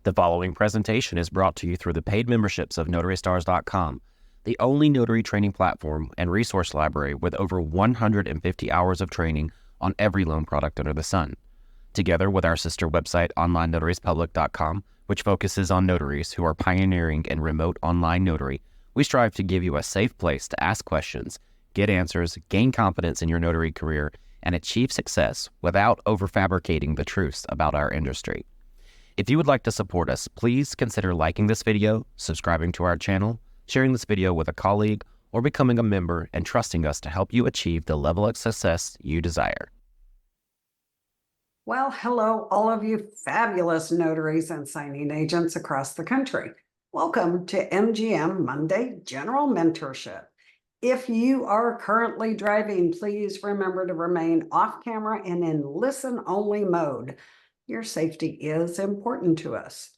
The following presentation is brought to you through the paid memberships of NotaryStars.com, the only notary training platform and resource library with over 150 hours of training on every loan product under the sun. Together with our sister website, NotaryPublic.com, which focuses on notaries who are pioneering in remote online notary, we strive to give you a safe place to ask questions, get answers, gain confidence in your notary career, and achieve success without overfabricating the truths about our industry. If you would like to support us, please consider liking this video, subscribing to our channel, sharing this video with a colleague, or becoming a member and trusting us to help you achieve the level of success you desire. Well, hello, all of you fabulous notaries and signing agents across the country. Welcome to MGM Monday General Mentorship. If you are currently driving, please remember to remain off camera and in listen-only mode. Your safety is important to us.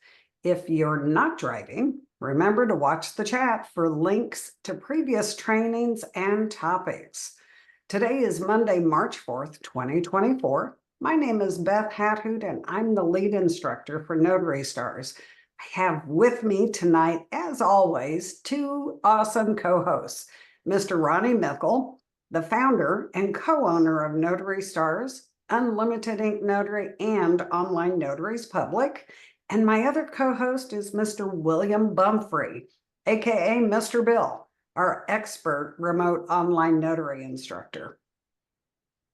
If you're not driving, remember to watch the chat for links to previous trainings and topics. Today is Monday, March 4th, 2024. My name is Beth Hathoot, and I'm the lead instructor for Notary Stars. I have with me tonight, as always, two awesome co-hosts, Mr. Ronnie Mickle, the founder and co-owner of Notary Stars, Unlimited Ink Notary, and Online Notaries Public. And my other co-host is Mr. William Bumfrey, aka Mr. Bill, our expert remote online notary instructor.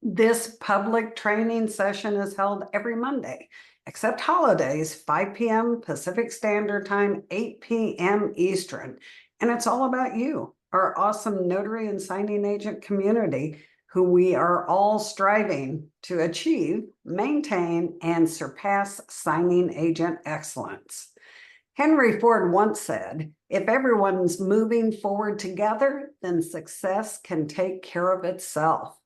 This public training session is held every Monday, except holidays, 5 p.m. Pacific Standard Time, 8 p.m. Eastern. And it's all about you, our awesome notary and signing agent community, who we are all striving to achieve, maintain, and surpass signing agent excellence. Henry Ford once said, "If everyone's moving forward together, then success can take care of itself."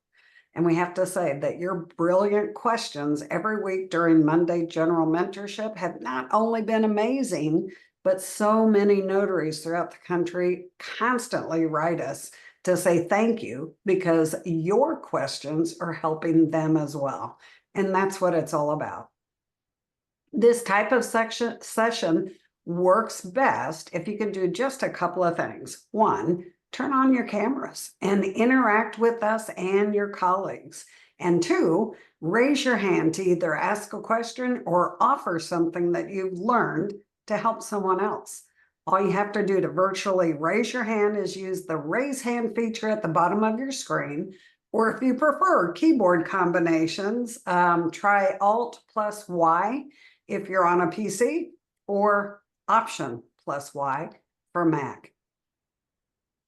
And we have to say that your brilliant questions every week during Monday General Mentorship have not only been amazing, but so many notaries throughout the country constantly write us to say thank you because your questions are helping them as well. And that's what it's all about. This type of session works best if you can do just a couple of things. One, turn on your cameras and interact with us and your colleagues. And two, raise your hand to either ask a question or offer something that you've learned to help someone else. All you have to do to virtually raise your hand is use the raise hand feature at the bottom of your screen, or if you prefer keyboard combinations, try Alt plus Y if you're on a PC, or Option plus Y for Mac.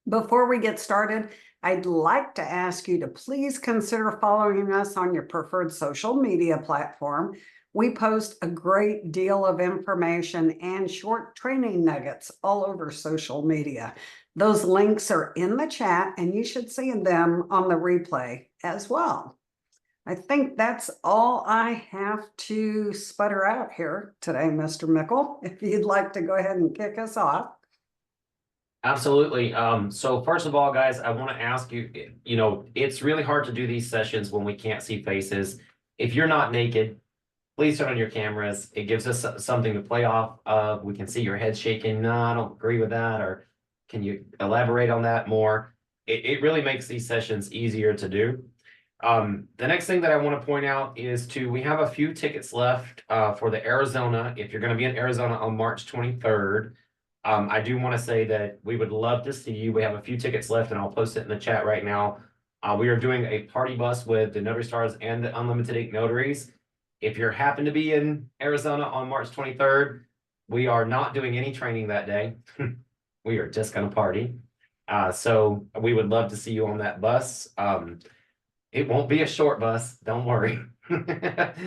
Before we get started, I'd like to ask you to please consider following us on your preferred social media platform. We post a great deal of information and short training nuggets all over social media. Those links are in the chat, and you should see them on the replay as well. I think that's all I have to sputter out here today, Mr. Mickle, if you'd like to go ahead and kick us off. Absolutely. So first of all, guys, I want to ask you, it's really hard to do these sessions when we can't see faces. If you're not naked, please turn on your cameras. It gives us something to play off of. We can see your head shaking. No, I don't agree with that. Or can you elaborate on that more? It really makes these sessions easier to do. The next thing that I want to point out is we have a few tickets left for the Arizona. If you're going to be in Arizona on March 23rd, I do want to say that we would love to see you. We have a few tickets left, and I'll post it in the chat right now. We are doing a party bus with the Notary Stars and the Unlimited Ink Notaries. If you happen to be in Arizona on March 23rd, we are not doing any training that day. We are just going to party. So we would love to see you on that bus. It won't be a short bus. Don't worry. Get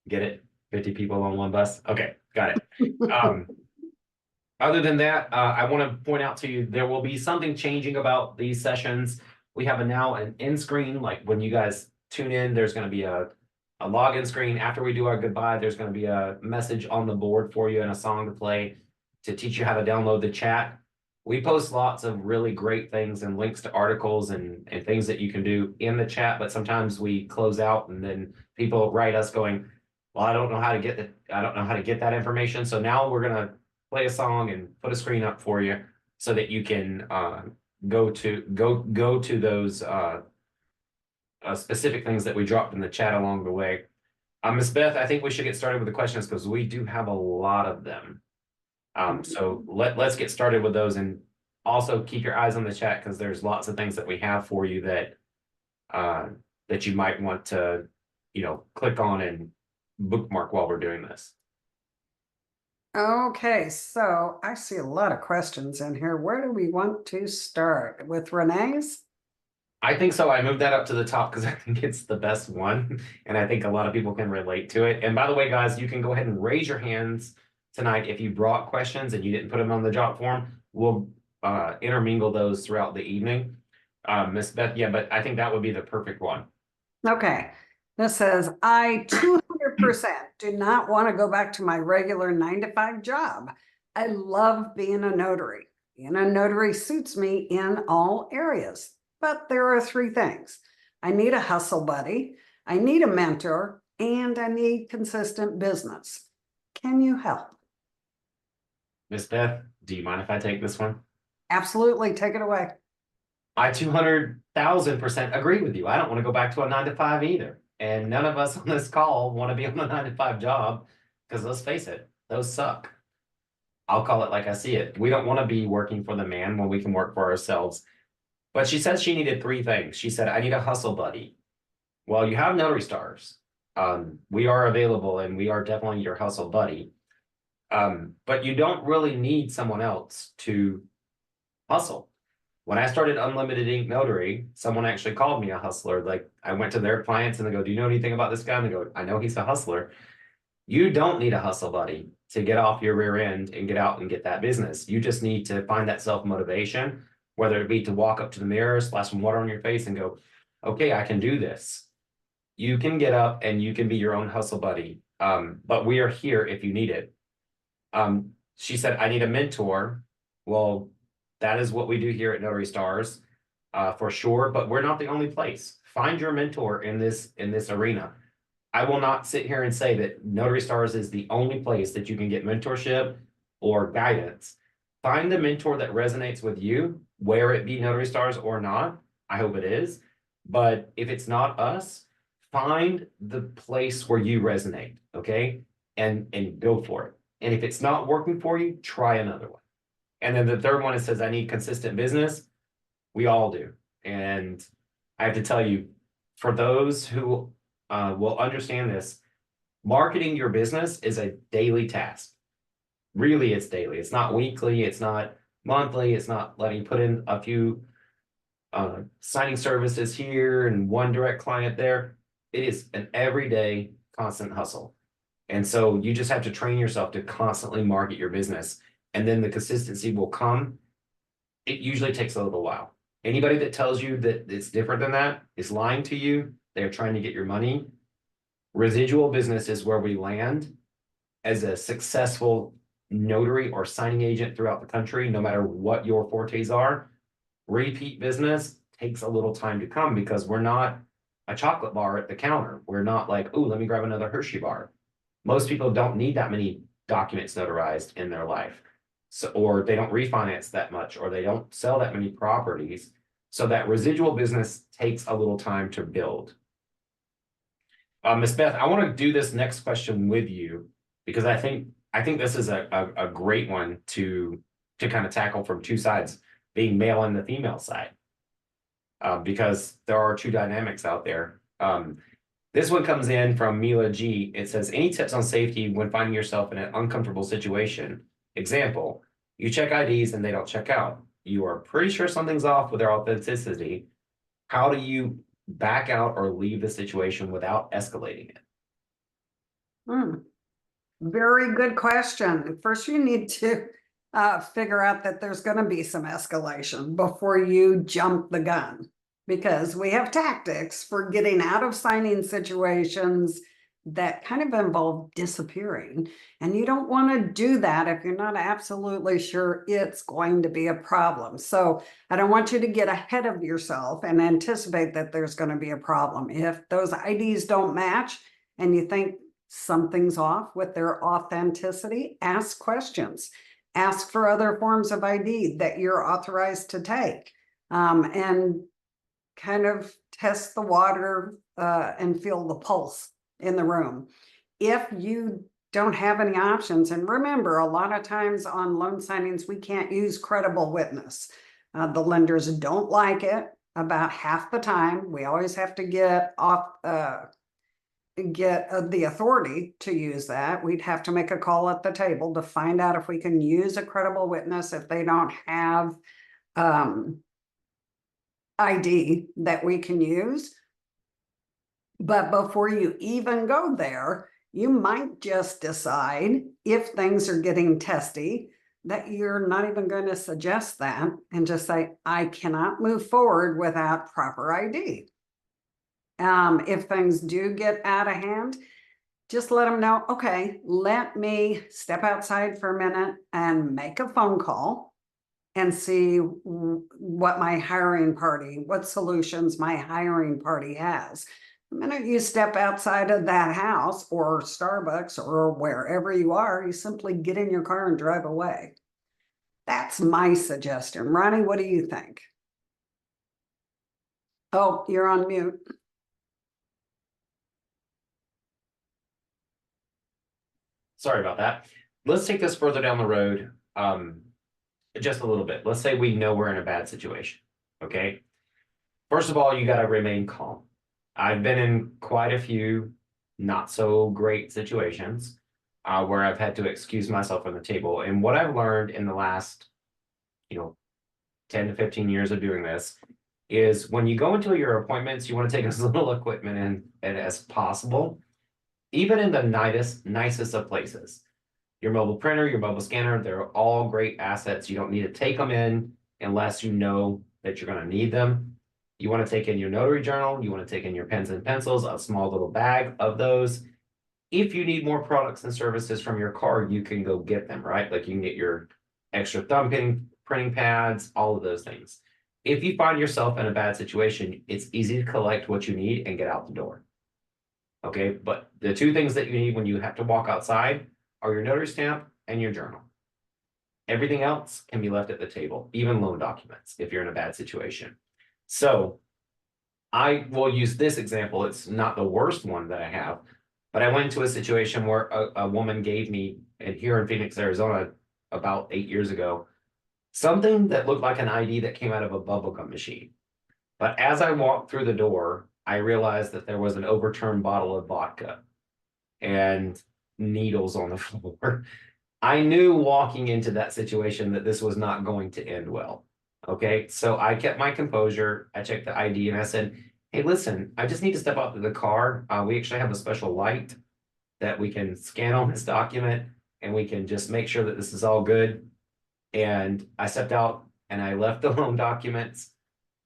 it? 50 people on one bus? Okay, got it. Other than that, I want to point out to you, there will be something changing about these sessions. We have now an end screen. Like when you guys tune in, there's going to be a login screen. After we do our goodbye, there's going to be a message on the board for you and a song to play to teach you how to download the chat. We post lots of really great things and links to articles and things that you can do in the chat, but sometimes we close out and then people write us going, well, I don't know how to get that information. So now we're gonna play a song and put a screen up for you so that you can go to those specific things that we dropped in the chat along the way. Ms. Beth, I think we should get started with the questions because we do have a lot of them. So let's get started with those, and also keep your eyes on the chat because there's lots of things that we have for you that that you might want to, click on and bookmark while we're doing this. Okay, so I see a lot of questions in here. Where do we want to start? With Renee's? I think so. I moved that up to the top because I think it's the best one, and I think a lot of people can relate to it. And by the way, guys, you can go ahead and raise your hands tonight if you brought questions and you didn't put them on the drop form. We'll intermingle those throughout the evening. Miss Beth, yeah, but I think that would be the perfect one. Okay, this says, I 200% do not want to go back to my regular 9-to-5 job. I love being a notary. Being a notary suits me in all areas, but there are 3 things. I need a hustle buddy, I need a mentor, and I need consistent business. Can you help? Miss Beth, do you mind if I take this one? Absolutely, take it away. I 200,000% agree with you. I don't want to go back to a 9-to-5 either. And none of us on this call want to be on a 9-to-5 job because let's face it, those suck. I'll call it like I see it. We don't want to be working for the man when we can work for ourselves. But she said she needed 3 things. She said, I need a hustle buddy. Well, you have Notary Stars. We are available and we are definitely your hustle buddy. But you don't really need someone else to hustle. When I started Unlimited Ink Notary, someone actually called me a hustler. Like I went to their clients and they go, do you know anything about this guy? And they go, I know he's a hustler. You don't need a hustle buddy to get off your rear end and get out and get that business. You just need to find that self-motivation, whether it be to walk up to the mirror, splash some water on your face and go, okay, I can do this. You can get up and you can be your own hustle buddy. But we are here if you need it. She said, I need a mentor. Well, that is what we do here at Notary Stars, for sure, but we're not the only place. Find your mentor in this arena. I will not sit here and say that Notary Stars is the only place that you can get mentorship or guidance. Find the mentor that resonates with you, where it be Notary Stars or not. I hope it is. But if it's not us, find the place where you resonate, okay? And go for it. And if it's not working for you, try another one. And then the third one, it says, I need consistent business. We all do. And I have to tell you, for those who will understand this, marketing your business is a daily task. Really, it's daily. It's not weekly. It's not monthly. It's not letting you put in a few signing services here and one direct client there. It is an everyday constant hustle. And so you just have to train yourself to constantly market your business. And then the consistency will come. It usually takes a little while. Anybody that tells you that it's different than that is lying to you. They're trying to get your money. Residual business is where we land as a successful notary or signing agent throughout the country, no matter what your fortes are. Repeat business takes a little time to come because we're not a chocolate bar at the counter. We're not like, oh, let me grab another Hershey bar. Most people don't need that many documents notarized in their life. So, or they don't refinance that much, or they don't sell that many properties. So that residual business takes a little time to build. Ms. Beth, I want to do this next question with you because I think this is a great one to kind of tackle from 2 sides, being male and the female side, because there are 2 dynamics out there. This one comes in from Mila G. It says, any tips on safety when finding yourself in an uncomfortable situation? Example, you check IDs and they don't check out. You are pretty sure something's off with their authenticity. How do you back out or leave the situation without escalating it? Very good question. First, you need to figure out that there's going to be some escalation before you jump the gun, because we have tactics for getting out of signing situations that kind of involve disappearing. And you don't want to do that if you're not absolutely sure it's going to be a problem. So I don't want you to get ahead of yourself and anticipate that there's going to be a problem. If those IDs don't match and you think something's off with their authenticity, ask questions. Ask for other forms of ID that you're authorized to take, and kind of test the water and feel the pulse in the room. If you don't have any options, and remember, a lot of times on loan signings, we can't use credible witness. The lenders don't like it about half the time. We always have to get the authority to use that. We'd have to make a call at the table to find out if we can use a credible witness if they don't have ID that we can use. But before you even go there, you might just decide, if things are getting testy, that you're not even going to suggest that and just say, I cannot move forward without proper ID. If things do get out of hand, just let them know, okay, let me step outside for a minute and make a phone call and see what solutions my hiring party has. The minute you step outside of that house or Starbucks or wherever you are, you simply get in your car and drive away. That's my suggestion. Ronnie, what do you think? Oh, you're on mute. Sorry about that. Let's take this further down the road, just a little bit. Let's say we know we're in a bad situation, okay? First of all, you got to remain calm. I've been in quite a few not so great situations where I've had to excuse myself from the table. And what I've learned in the last, 10 to 15 years of doing this is when you go into your appointments, you want to take as little equipment in as possible, even in the nicest of places. Your mobile printer, your mobile scanner, they're all great assets. You don't need to take them in unless you know that you're going to need them. You want to take in your notary journal. You want to take in your pens and pencils, a small little bag of those. If you need more products and services from your card, you can go get them, right? Like you can get your extra printing pads, all of those things. If you find yourself in a bad situation, it's easy to collect what you need and get out the door. Okay, but the two things that you need when you have to walk outside are your notary stamp and your journal. Everything else can be left at the table, even loan documents, if you're in a bad situation. So I will use this example. It's not the worst one that I have, but I went into a situation where a woman gave me, and here in Phoenix, Arizona, about 8 years ago, something that looked like an ID that came out of a bubblegum machine. But as I walked through the door, I realized that there was an overturned bottle of vodka and needles on the floor. I knew walking into that situation that this was not going to end well. Okay, so I kept my composure. I checked the ID and I said, hey, listen, I just need to step out to the car. We actually have a special light that we can scan on this document and we can just make sure that this is all good. And I stepped out and I left the loan documents,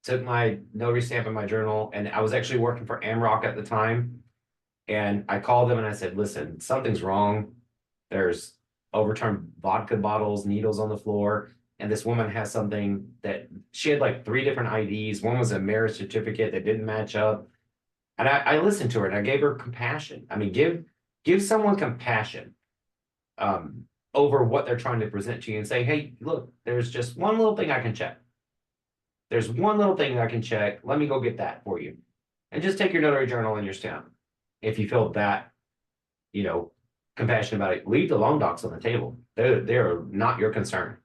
took my notary stamp and my journal, and I was actually working for Amrock at the time. And I called them and I said, listen, something's wrong. There's overturned vodka bottles, needles on the floor. And this woman has something that she had like 3 different IDs. One was a marriage certificate that didn't match up. And I listened to her and I gave her compassion. I mean, give someone compassion over what they're trying to present to you and say, hey, look, there's just one little thing I can check. There's one little thing I can check. Let me go get that for you. And just take your notary journal and your stamp. If you feel that, compassionate about it, leave the loan docs on the table. They're not your concern.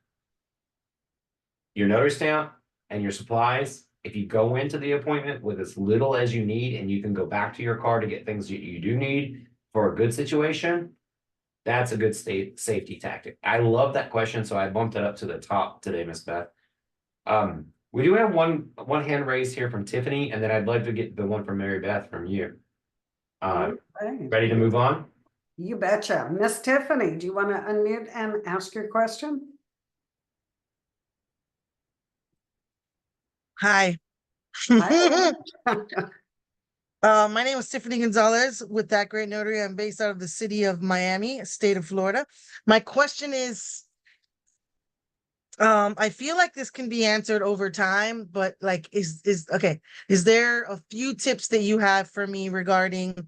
Your notary stamp and your supplies, if you go into the appointment with as little as you need and you can go back to your car to get things you do need for a good situation, that's a good safety tactic. I love that question, so I bumped it up to the top today, Miss Beth. We do have one hand raised here from Tiffany, and then I'd like to get the one from Mary Beth from you. Okay. Ready to move on? You betcha. Miss Tiffany, do you want to unmute and ask your question? Hi. Hi. My name is Tiffany Gonzalez with That Great Notary. I'm based out of the city of Miami, state of Florida. My question is, I feel like this can be answered over time, but like, is there a few tips that you have for me regarding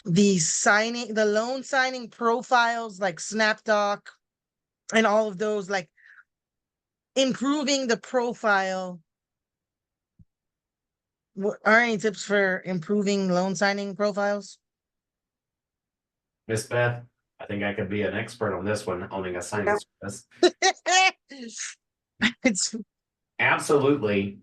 the loan signing profiles like SnapDoc and all of those, like improving the profile. What are any tips for improving loan signing profiles? Miss Beth, I think I could be an expert on this one, owning a signing service. It's Absolutely.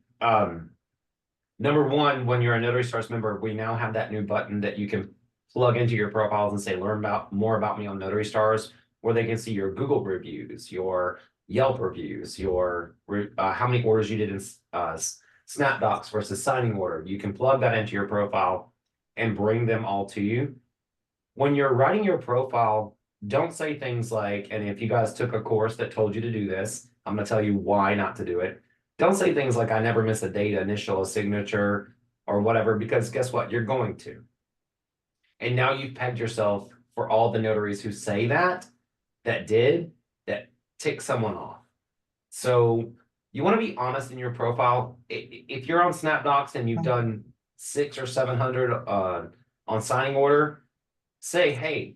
Number one, when you're a Notary Stars member, we now have that new button that you can plug into your profiles and say, learn more about me on Notary Stars, where they can see your Google reviews, your Yelp reviews, your how many orders you did in SnapDocs versus signing order. You can plug that into your profile and bring them all to you. When you're writing your profile, don't say things like, and if you guys took a course that told you to do this, I'm going to tell you why not to do it. Don't say things like, I never miss a date, initial, a signature, or whatever, because guess what? You're going to. And now you've pegged yourself for all the notaries who say that tick someone off. So you want to be honest in your profile. If you're on SnapDocs and you've done 600 or 700 on signing order, say, hey,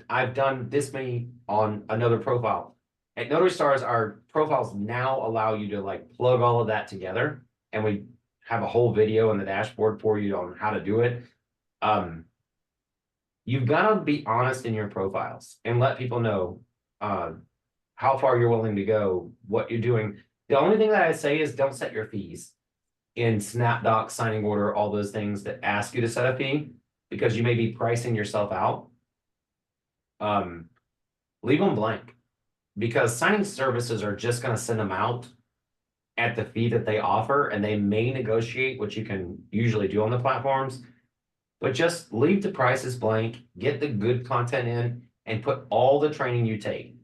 I've done this many on another profile. At Notary Stars, our profiles now allow you to like plug all of that together, and we have a whole video in the dashboard for you on how to do it. You've got to be honest in your profiles and let people know how far you're willing to go, what you're doing. The only thing that I say is don't set your fees in SnapDocs, signing order, all those things that ask you to set a fee, because you may be pricing yourself out. Leave them blank, because signing services are just going to send them out at the fee that they offer, and they may negotiate, which you can usually do on the platforms, but just leave the prices blank, get the good content in, and put all the training you take.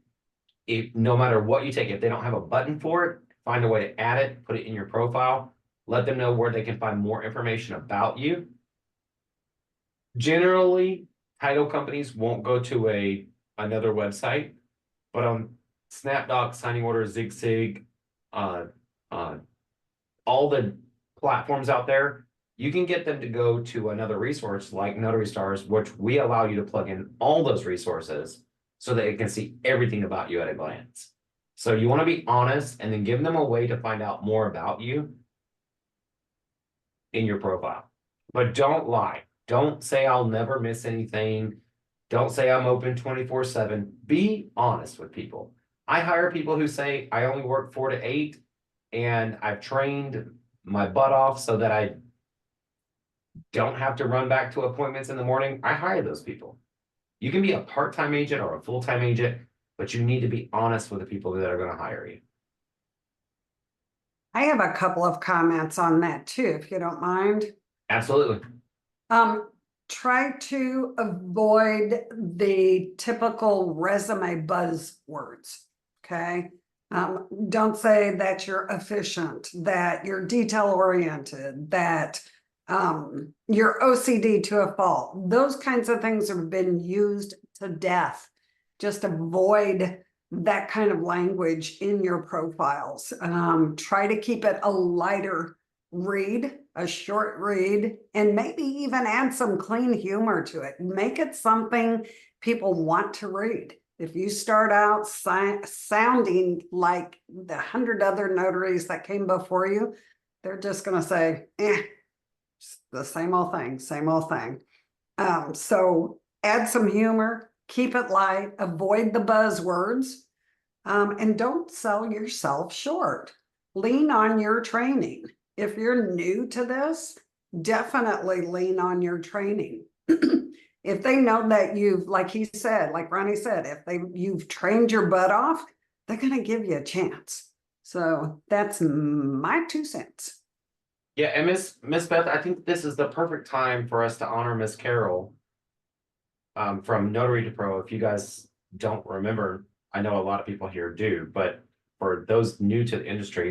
No matter what you take, if they don't have a button for it, find a way to add it, put it in your profile, let them know where they can find more information about you. Generally, title companies won't go to another website, but on SnapDocs, signing order, ZigSig, all the platforms out there, you can get them to go to another resource like Notary Stars, which we allow you to plug in all those resources so that it can see everything about you at a glance. So you want to be honest and then give them a way to find out more about you in your profile. But don't lie. Don't say I'll never miss anything. Don't say I'm open 24/7. Be honest with people. I hire people who say I only work 4 to 8 and I've trained my butt off so that I don't have to run back to appointments in the morning. I hire those people. You can be a part-time agent or a full-time agent, but you need to be honest with the people that are going to hire you. I have a couple of comments on that too, if you don't mind. Absolutely. Try to avoid the typical resume buzzwords, okay? Don't say that you're efficient, that you're detail-oriented, that you're OCD to a fault. Those kinds of things have been used to death. Just avoid that kind of language in your profiles. Try to keep it a lighter read, a short read, and maybe even add some clean humor to it. Make it something people want to read. If you start out sounding like the 100 other notaries that came before you, they're just going to say, the same old thing, same old thing. So add some humor, keep it light, avoid the buzzwords, and don't sell yourself short. Lean on your training. If you're new to this, definitely lean on your training. If they know that you've, like he said, like Ronnie said, you've trained your butt off, they're going to give you a chance. So that's my 2 cents. Yeah, and Miss Beth, I think this is the perfect time for us to honor Miss Carol from Notary to Pro. If you guys don't remember, I know a lot of people here do, but for those new to the industry,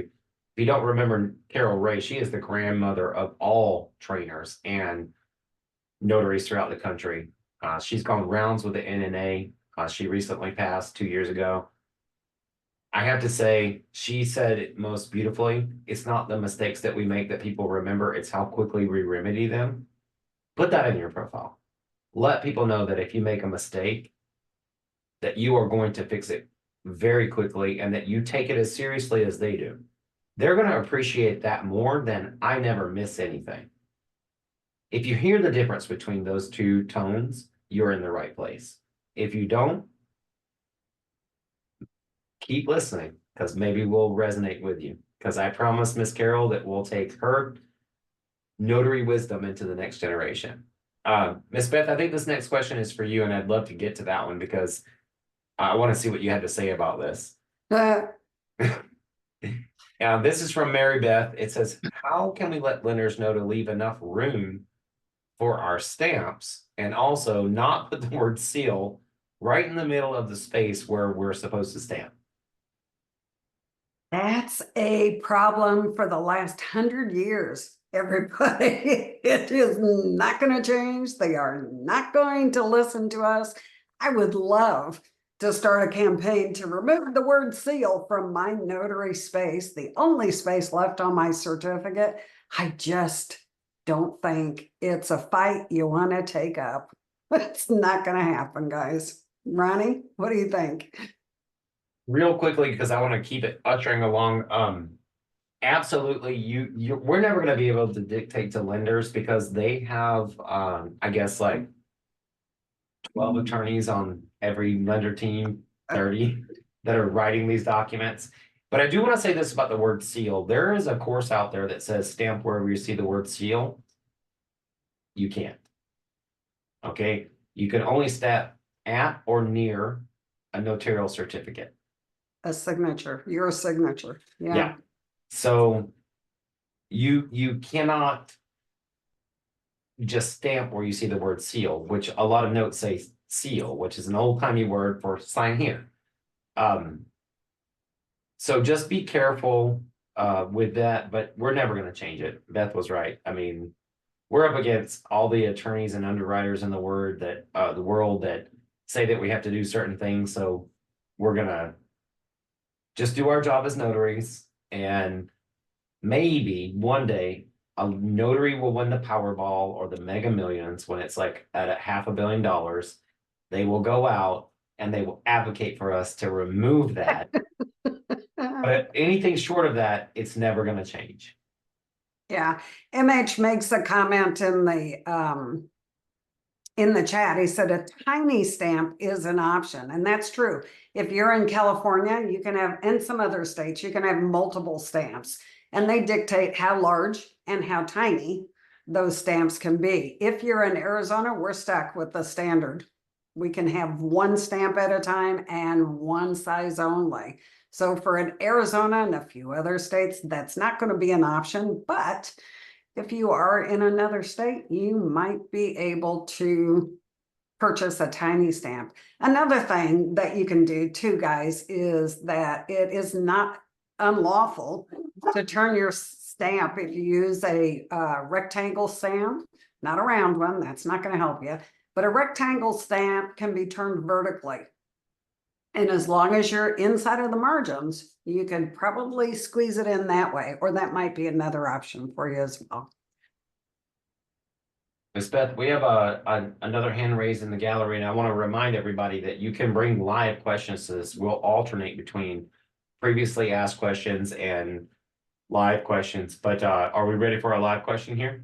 if you don't remember Carol Ray, she is the grandmother of all trainers and notaries throughout the country. She's gone rounds with the NNA. She recently passed 2 years ago. I have to say, she said it most beautifully. It's not the mistakes that we make that people remember, it's how quickly we remedy them. Put that in your profile. let people know that if you make a mistake, that you are going to fix it very quickly and that you take it as seriously as they do. They're going to appreciate that more than I never miss anything. If you hear the difference between those two tones, you're in the right place. If you don't, keep listening because maybe we'll resonate with you. Because I promise Miss Carol that we'll take her notary wisdom into the next generation. Miss Beth, I think this next question is for you, and I'd love to get to that one because I want to see what you had to say about this. This is from Mary Beth. It says, how can we let lenders know to leave enough room for our stamps and also not put the word seal right in the middle of the space where we're supposed to stamp? That's a problem for the last 100 years, everybody. It is not going to change. They are not going to listen to us. I would love to start a campaign to remove the word seal from my notary space, the only space left on my certificate. I just don't think it's a fight you want to take up. It's not going to happen, guys. Ronnie, what do you think? Real quickly, because I want to keep it ushering along. Absolutely, we're never going to be able to dictate to lenders because they have, I guess, like 12 attorneys on every lender team, 30 that are writing these documents. But I do want to say this about the word seal. There is a course out there that says stamp wherever you see the word seal. You can't. Okay, you can only stamp at or near a notarial certificate. A signature, your signature. Yeah. So you cannot just stamp where you see the word seal, which a lot of notes say seal, which is an old-timey word for sign here. So just be careful with that, but we're never going to change it. Beth was right. I mean, we're up against all the attorneys and underwriters in the world that say that we have to do certain things. So we're gonna just do our job as notaries, and maybe one day a notary will win the Powerball or the Mega Millions when it's like at $500 million. They will go out and they will advocate for us to remove that. But anything short of that, it's never going to change. Yeah, MH makes a comment in the chat. He said a tiny stamp is an option, and that's true. If you're in California, you can have, in some other states, you can have multiple stamps, and they dictate how large and how tiny those stamps can be. If you're in Arizona, we're stuck with the standard. We can have one stamp at a time and one size only. So for an Arizona and a few other states, that's not going to be an option. But if you are in another state, you might be able to purchase a tiny stamp. Another thing that you can do too, guys, is that it is not unlawful to turn your stamp if you use a rectangle stamp, not a round one. That's not going to help you. But a rectangle stamp can be turned vertically. And as long as you're inside of the margins, you can probably squeeze it in that way, or that might be another option for you as well. Ms. Beth, we have another hand raised in the gallery, and I want to remind everybody that you can bring live questions to this. We'll alternate between previously asked questions and live questions. But are we ready for a live question here?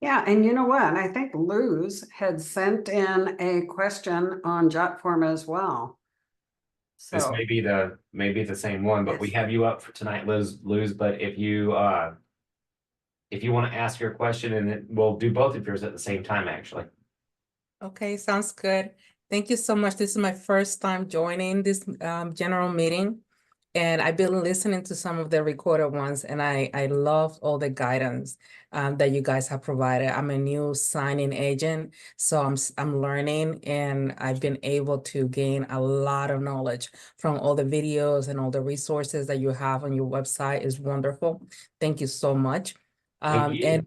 Yeah, and you know what? I think Luz had sent in a question on JotForm as well. So this may be the same one, but we have you up for tonight, Luz. But if you want to ask your question, and we'll do both of yours at the same time, actually. Okay, sounds good. Thank you so much. This is my first time joining this general meeting, and I've been listening to some of the recorded ones, and I love all the guidance that you guys have provided. I'm a new signing agent, so I'm learning, and I've been able to gain a lot of knowledge from all the videos and all the resources that you have on your website. Is wonderful. Thank you so much. Thank you. And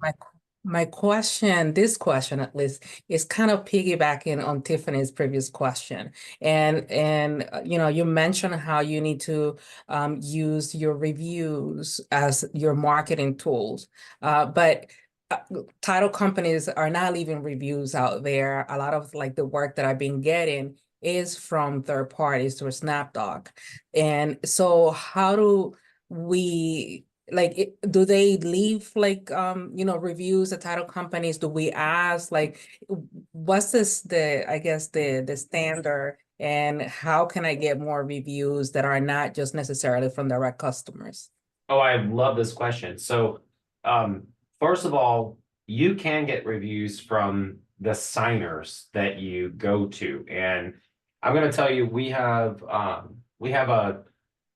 my question, this question at least, is kind of piggybacking on Tiffany's previous question. And you know, you mentioned how you need to use your reviews as your marketing tools. But title companies are not leaving reviews out there. A lot of like the work that I've been getting is from third parties through SnapDoc. And so how do we like do they leave like reviews at title companies? Do we ask like what's the I guess the standard, and how can I get more reviews that are not just necessarily from direct customers? Oh, I love this question. So, first of all, you can get reviews from the signers that you go to. And I'm going to tell you, we have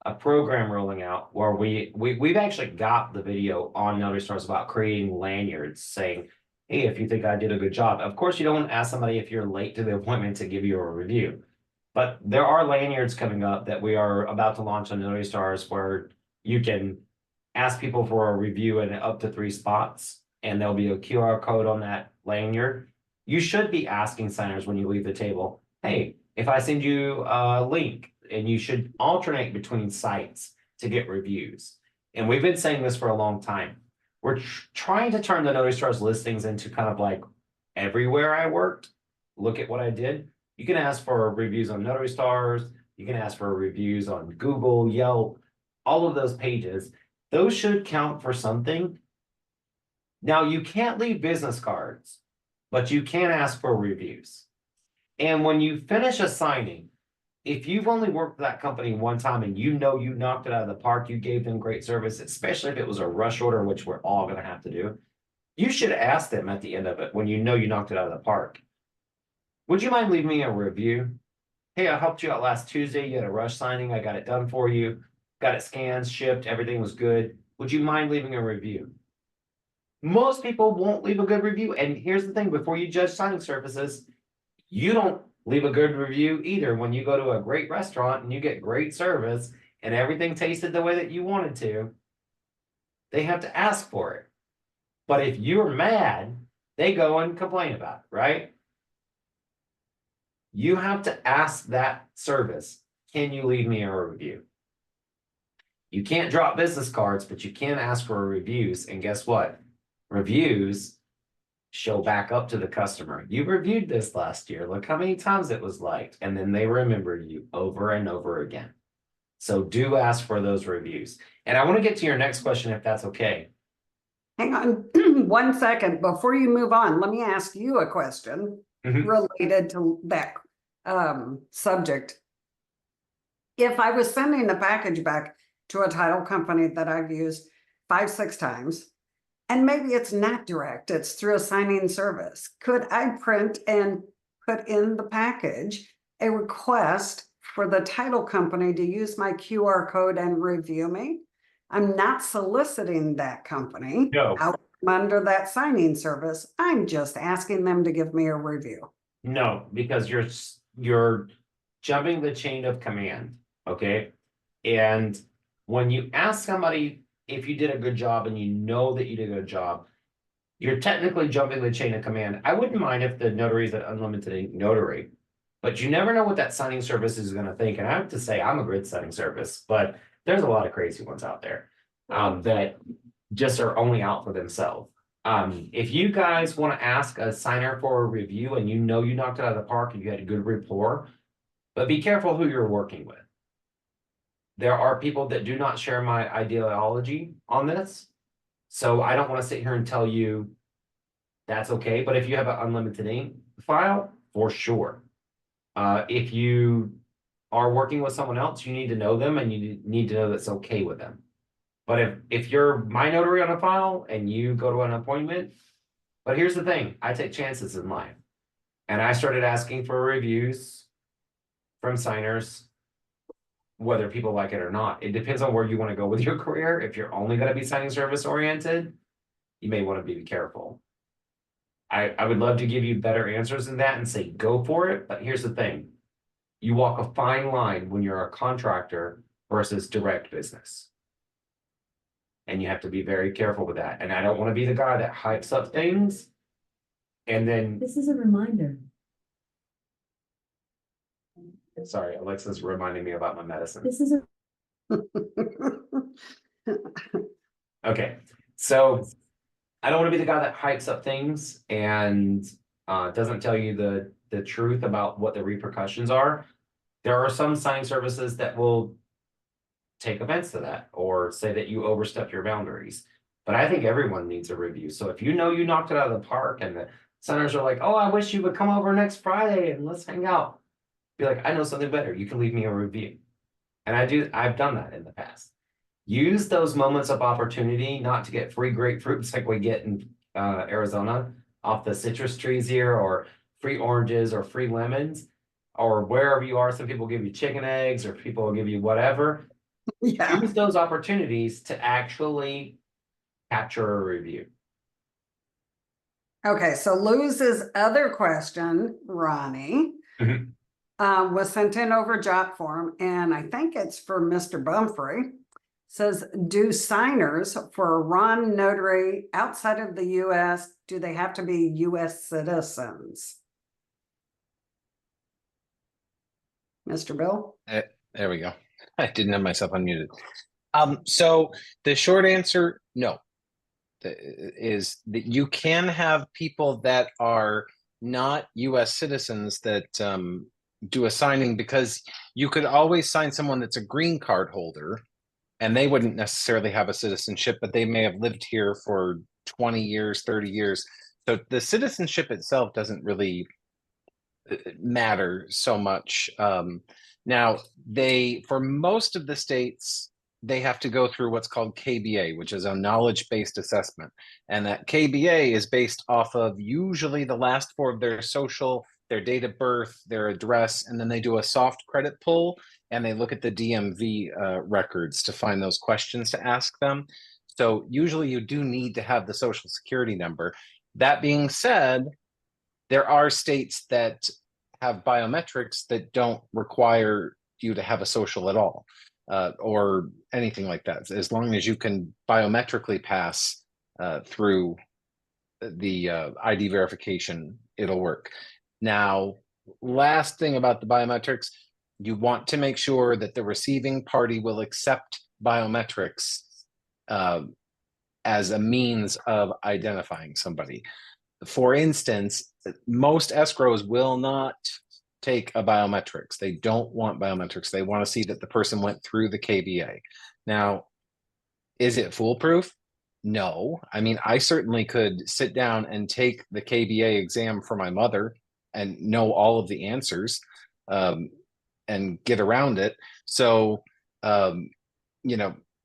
a program rolling out where we've actually got the video on Notary Stars about creating lanyards saying, hey, if you think I did a good job. Of course, you don't want to ask somebody if you're late to the appointment to give you a review. But there are lanyards coming up that we are about to launch on Notary Stars where you can ask people for a review in up to 3 spots, and there'll be a QR code on that lanyard. You should be asking signers when you leave the table, hey, if I send you a link, and you should alternate between sites to get reviews. And we've been saying this for a long time. We're trying to turn the Notary Stars listings into kind of like everywhere I worked. Look at what I did. You can ask for reviews on Notary Stars. You can ask for reviews on Google, Yelp, all of those pages. Those should count for something. Now, you can't leave business cards, but you can ask for reviews. And when you finish a signing, if you've only worked for that company one time and you know you knocked it out of the park, you gave them great service, especially if it was a rush order, which we're all going to have to do, you should ask them at the end of it when you know you knocked it out of the park. Would you mind leaving me a review? Hey, I helped you out last Tuesday. You had a rush signing. I got it done for you. Got it scanned, shipped. Everything was good. Would you mind leaving a review? Most people won't leave a good review. And here's the thing, before you judge signing services, you don't leave a good review either. When you go to a great restaurant and you get great service and everything tasted the way that you wanted to, they have to ask for it. But if you're mad, they go and complain about it, right? You have to ask that service, can you leave me a review? You can't drop business cards, but you can ask for reviews. And guess what? Reviews show back up to the customer. You reviewed this last year. Look how many times it was liked. And then they remembered you over and over again. So do ask for those reviews. And I want to get to your next question, if that's okay. Hang on 1 second. Before you move on, let me ask you a question related to that subject. If I was sending a package back to a title company that I've used 5-6 times, and maybe it's not direct, it's through a signing service, could I print and put in the package a request for the title company to use my QR code and review me? I'm not soliciting that company out from under that signing service. I'm just asking them to give me a review. No, because you're jumping the chain of command, okay? And when you ask somebody if you did a good job and you know that you did a good job, you're technically jumping the chain of command. I wouldn't mind if the notary is an unlimited ink notary, but you never know what that signing service is going to think. And I have to say, I'm a great signing service, but there's a lot of crazy ones out there that just are only out for themselves. If you guys want to ask a signer for a review and you know you knocked it out of the park and you had a good rapport, but be careful who you're working with. There are people that do not share my ideology on this. So I don't want to sit here and tell you that's okay. But if you have an unlimited ink file, for sure. If you are working with someone else, you need to know them and you need to know that's okay with them. But if you're my notary on a file and you go to an appointment, but here's the thing, I take chances in life. And I started asking for reviews from signers, whether people like it or not. It depends on where you want to go with your career. If you're only going to be signing service oriented, you may want to be careful. I would love to give you better answers than that and say go for it. But here's the thing. You walk a fine line when you're a contractor versus direct business. And you have to be very careful with that. And I don't want to be the guy that hypes up things. And then This is a reminder. sorry, Alexa's reminding me about my medicine. This is a Okay, so I don't want to be the guy that hypes up things and doesn't tell you the truth about what the repercussions are. There are some signing services that will take offense to that or say that you overstepped your boundaries. But I think everyone needs a review. So if you know you knocked it out of the park and the signers are like, oh, I wish you would come over next Friday and let's hang out. Be like, I know something better. You can leave me a review. And I've done that in the past. Use those moments of opportunity not to get free grapefruits like we get in Arizona off the citrus trees here, or free oranges or free lemons, or wherever you are. Some people give you chicken eggs, or people will give you whatever. Yeah. Use those opportunities to actually capture a review. Okay, so Luz's other question, Ronnie, Mhm. was sent in over jot form, and I think it's for Mr. Bumfrey. Says, do signers for a Ron notary outside of the US, do they have to be US citizens? Mr. Bill? There we go. I didn't have myself unmuted. So the short answer, no, is that you can have people that are not US citizens that do a signing, because you could always sign someone that's a green card holder and they wouldn't necessarily have a citizenship, but they may have lived here for 20 years, 30 years. So the citizenship itself doesn't really matter so much. Now, for most of the states, they have to go through what's called KBA, which is a knowledge-based assessment. And that KBA is based off of usually the last four of their social, their date of birth, their address, and then they do a soft credit pull, and they look at the DMV records to find those questions to ask them. So usually you do need to have the social security number. That being said, there are states that have biometrics that don't require you to have a social at all, or anything like that. As long as you can biometrically pass through the ID verification, it'll work. Now, last thing about the biometrics, you want to make sure that the receiving party will accept biometrics as a means of identifying somebody. For instance, most escrows will not take a biometrics. They don't want biometrics. They want to see that the person went through the KBA. Now, is it foolproof? No. I mean, I certainly could sit down and take the KBA exam for my mother and know all of the answers and get around it. So,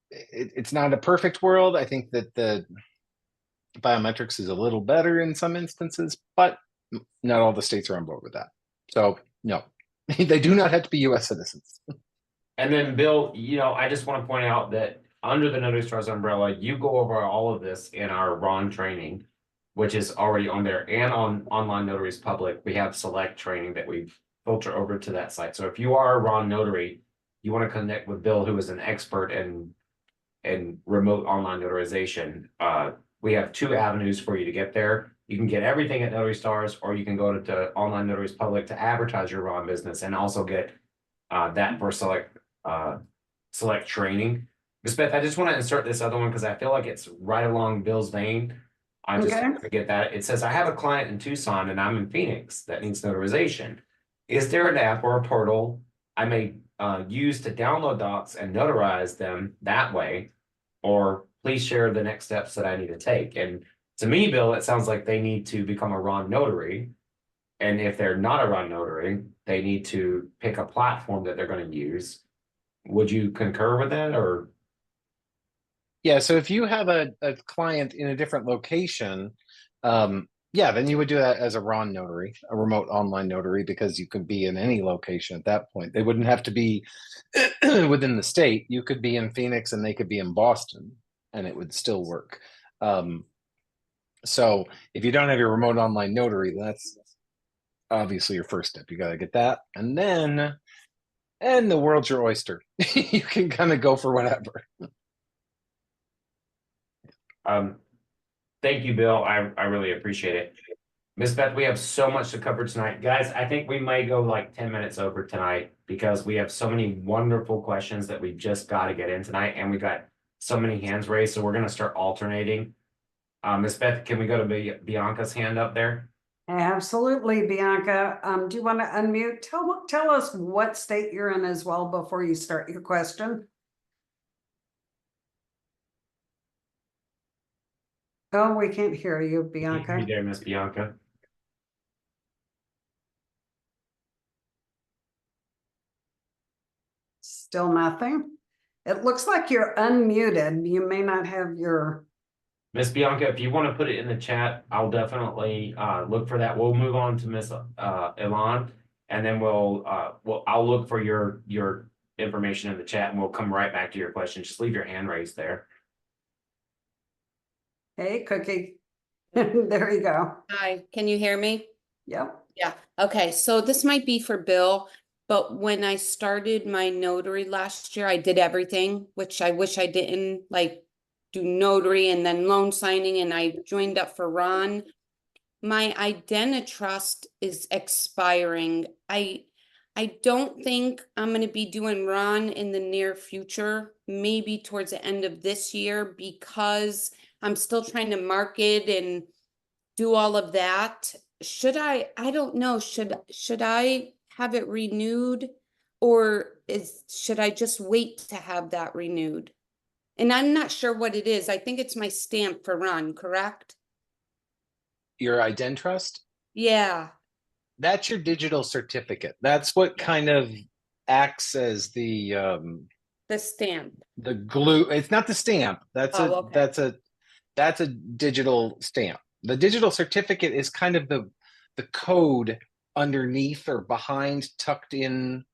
it's not a perfect world. I think that the biometrics is a little better in some instances, but not all the states are on board with that. So no, they do not have to be US citizens. And then Bill, I just want to point out that under the Notary Stars umbrella, you go over all of this in our Ron training, which is already on there, and on online Notaries Public. We have select training that we filter over to that site. So if you are a Ron notary, you want to connect with Bill, who is an expert in remote online notarization. We have two avenues for you to get there. You can get everything at Notary Stars, or you can go to Online Notaries Public to advertise your Ron business and also get that for select training. Ms. Beth, I just want to insert this other one because I feel like it's right along Bill's vein. I just forget that. It says, I have a client in Tucson and I'm in Phoenix that needs notarization. Is there an app or a portal I may use to download docs and notarize them that way? Or please share the next steps that I need to take. And to me, Bill, it sounds like they need to become a Ron notary. And if they're not a Ron notary, they need to pick a platform that they're going to use. Would you concur with that, or? Yeah, so if you have a client in a different location, then you would do that as a Ron notary, a remote online notary, because you could be in any location at that point. They wouldn't have to be within the state. You could be in Phoenix and they could be in Boston and it would still work. So if you don't have your remote online notary, that's obviously your first step. You got to get that. And the world's your oyster. You can kind of go for whatever. Thank you, Bill. I really appreciate it. Ms. Beth, we have so much to cover tonight. Guys, I think we might go like 10 minutes over tonight because we have so many wonderful questions that we just got to get in tonight, and we got so many hands raised. So we're going to start alternating. Miss Beth, can we go to Bianca's hand up there? Absolutely, Bianca. Do you want to unmute? Tell us what state you're in as well before you start your question. Oh, we can't hear you, Can Bianca. you there, Miss Bianca? Still nothing. It looks like you're unmuted. You may not have your. Miss Bianca, if you want to put it in the chat, I'll definitely look for that. We'll move on to Miss Ilan, and then I'll look for your information in the chat, and we'll come right back to your question. Just leave your hand raised there. Hey, Cookie. There you go. Hi, can you hear me? Yep. Yeah. Okay, so this might be for Bill, but when I started my notary last year, I did everything, which I wish I didn't, like do notary and then loan signing, and I joined up for Ron. My Identitrust is expiring. I don't think I'm gonna be doing Ron in the near future, maybe towards the end of this year, because I'm still trying to market and do all of that. Should I don't know, should I have it renewed, or should I just wait to have that renewed? And I'm not sure what it is. I think it's my stamp for Ron, correct? Your IdenTrust? Yeah, That's your digital certificate. That's what kind of acts as the stamp. glue. It's not the stamp. Oh, okay. That's a digital stamp. The digital certificate is kind of the code underneath or behind, tucked in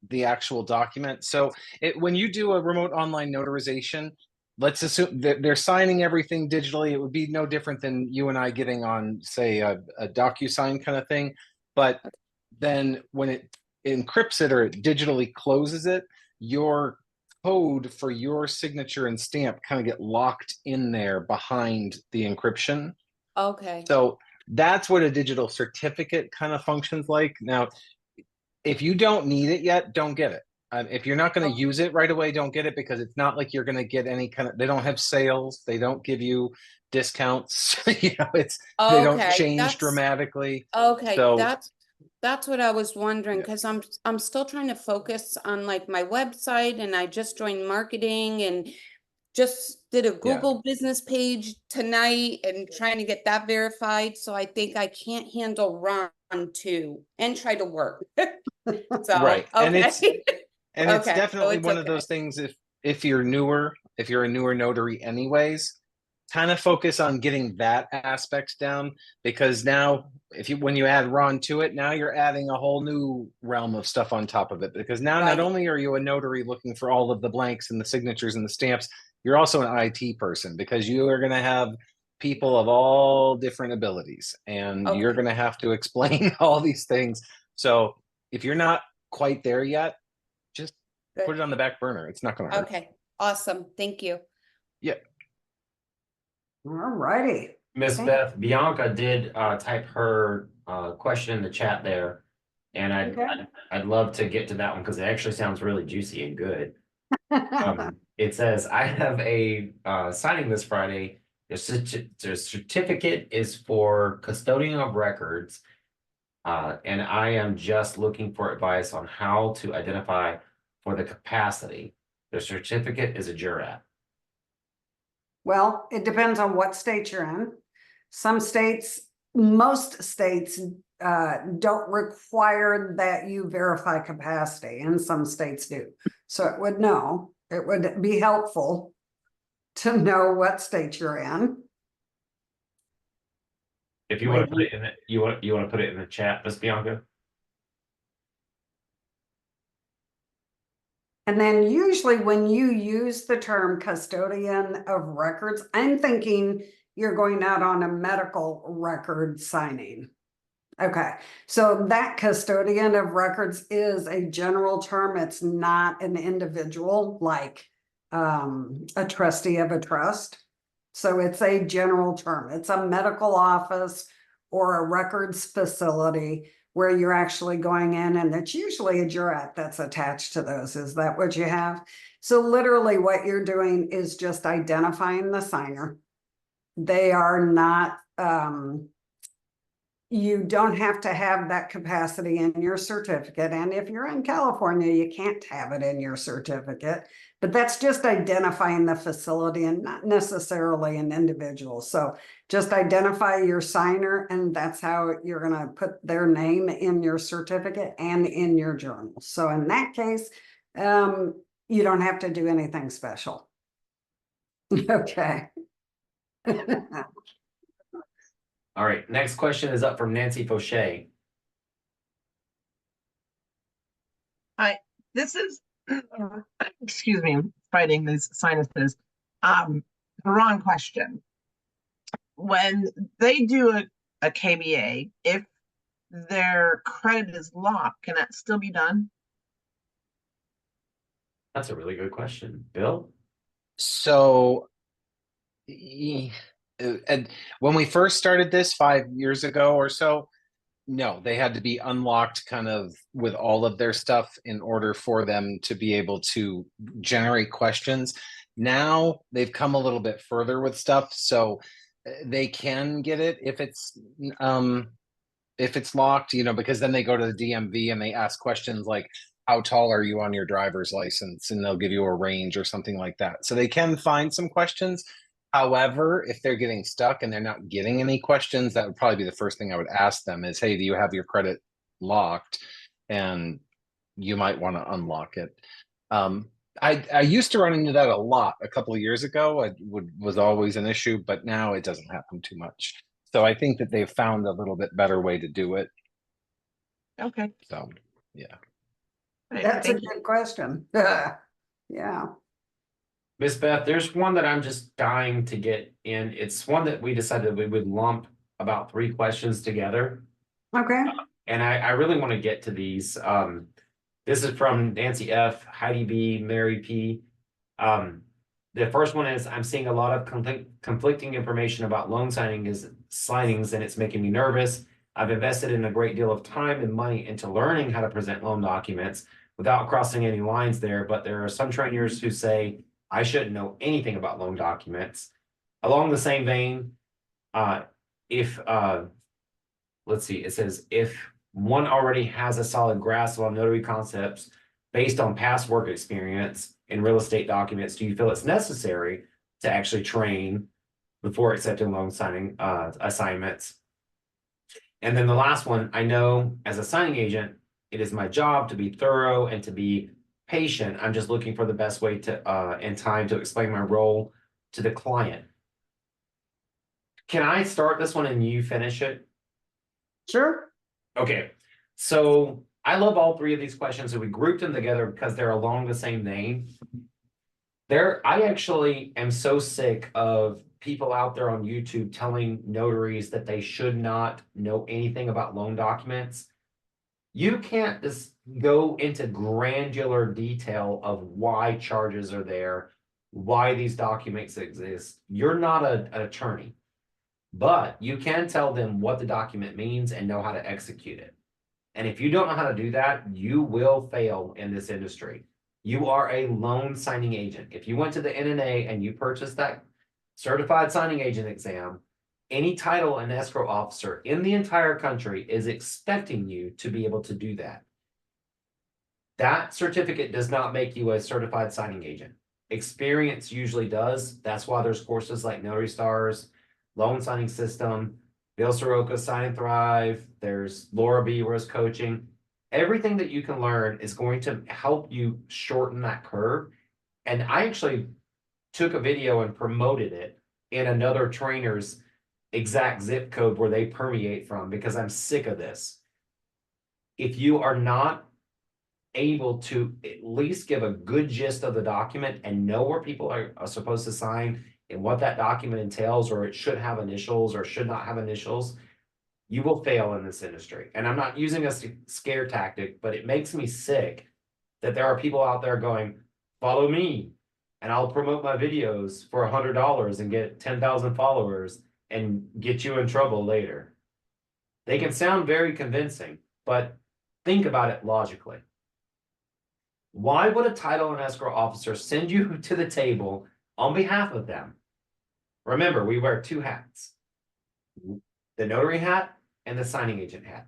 the actual document. So when you do a remote online notarization, let's assume that they're signing everything digitally. It would be no different than you and I getting on, say, a DocuSign kind of thing. But then when it encrypts it or it digitally closes it, your code for your signature and stamp kind of get locked in there behind the encryption. Okay. So that's what a digital certificate kind of functions like. Now, if you don't need it yet, don't get it. If you're not going to use it right away, don't get it, because it's not like you're going to get any kind of, they don't have sales. They don't give you discounts. You know, they don't Okay, change dramatically. okay, So that's what I was wondering, Yeah. because I'm still trying to focus on like my website, and I just joined marketing and just did a Google business page tonight and trying to get that verified. So I think I can't handle Ron too and try to work. So, right. And it's okay. it's Okay, so definitely it's one of okay. those things, if you're newer, if you're a newer notary anyways, kind of focus on getting that aspect down, because now when you add Ron to it, now you're adding a whole new realm of stuff on top of it, because now not Right. only are you a notary looking for all of the blanks and the signatures and the stamps, you're also an IT person, because you are going to have people of all different abilities, and you're Okay. going to have to explain all these things. So if you're not quite there yet, just Good. put it on the back burner. It's not going to hurt. Okay, awesome. Thank you. Yeah. All righty. Miss Beth, Bianca did type her question in the chat there, and I'd love to get to that one because it actually sounds really juicy and good. It says, I have a signing this Friday. The certificate is for custodian of records, and I am just looking for advice on how to identify for the capacity. The certificate is a jurat. Well, it depends on what state you're in. Some states, most states don't require that you verify capacity, and some states do. So it would be helpful to know what state you're in. If you want to put it in it, you want to put it in the chat, Miss Bianca. And then usually when you use the term custodian of records, I'm thinking you're going out on a medical record signing. Okay, so that custodian of records is a general term. It's not an individual like a trustee of a trust. So it's a general term. It's a medical office or a records facility where you're actually going in, and it's usually a jurat that's attached to those. Is that what you have? So literally what you're doing is just identifying the signer. they are not, you don't have to have that capacity in your certificate. And if you're in California, you can't have it in your certificate. But that's just identifying the facility and not necessarily an individual. So just identify your signer, and that's how you're going to put their name in your certificate and in your journal. So in that case, you don't have to do anything special. Okay. All right, next question is up from Nancy Fauché. This is, excuse me, I'm fighting these sinuses. The wrong question. When they do a KBA, if their credit is locked, can that still be done? That's a really good question. Bill? So, and when we first started this 5 years ago or so, no, they had to be unlocked kind of with all of their stuff in order for them to be able to generate questions. Now they've come a little bit further with stuff, so they can get it if it's locked, because then they go to the DMV and they ask questions like, how tall are you on your driver's license? And they'll give you a range or something like that. So they can find some questions. However, if they're getting stuck and they're not getting any questions, that would probably be the first thing I would ask them is, hey, do you have your credit locked? And you might want to unlock it. I used to run into that a lot a couple of years ago. It was always an issue, but now it doesn't happen too much. So I think that they've found a little bit better way to do it. Okay. So, yeah. That's a good question. Yeah. Miss Beth, there's one that I'm just dying to get in. It's one that we decided we would lump about 3 questions together. Okay. And I really want to get to these. This is from Nancy F, Heidi B, Mary P. The first one is, I'm seeing a lot of conflicting information about loan signings, and it's making me nervous. I've invested in a great deal of time and money into learning how to present loan documents without crossing any lines there. But there are some trainers who say I shouldn't know anything about loan documents. Along the same vein, let's see, it says, if one already has a solid grasp on notary concepts based on past work experience in real estate documents, do you feel it's necessary to actually train before accepting loan signing assignments? And then the last one, I know as a signing agent, it is my job to be thorough and to be patient. I'm just looking for the best way to and time to explain my role to the client. Can I start this one and you finish it? Sure. Okay, so I love all 3 of these questions, and we grouped them together because they're along the same vein. I actually am so sick of people out there on YouTube telling notaries that they should not know anything about loan documents. You can't just go into granular detail of why charges are there, why these documents exist. You're not an attorney, but you can tell them what the document means and know how to execute it. And if you don't know how to do that, you will fail in this industry. You are a loan signing agent. If you went to the NNA and you purchased that certified signing agent exam, any title and escrow officer in the entire country is expecting you to be able to do that. That certificate does not make you a certified signing agent. Experience usually does. That's why there's courses like Notary Stars, Loan Signing System, Bill Soroka's Sign and Thrive. There's Laura Beaver's coaching. Everything that you can learn is going to help you shorten that curve. And I actually took a video and promoted it in another trainer's exact zip code where they permeate from, because I'm sick of this. If you are not able to at least give a good gist of the document and know where people are supposed to sign and what that document entails, or it should have initials or should not have initials, you will fail in this industry. And I'm not using a scare tactic, but it makes me sick that there are people out there going, follow me and I'll promote my videos for $100 and get 10,000 followers and get you in trouble later. They can sound very convincing, but think about it logically. Why would a title and escrow officer send you to the table on behalf of them? Remember, we wear two hats. The notary hat and the signing agent hat.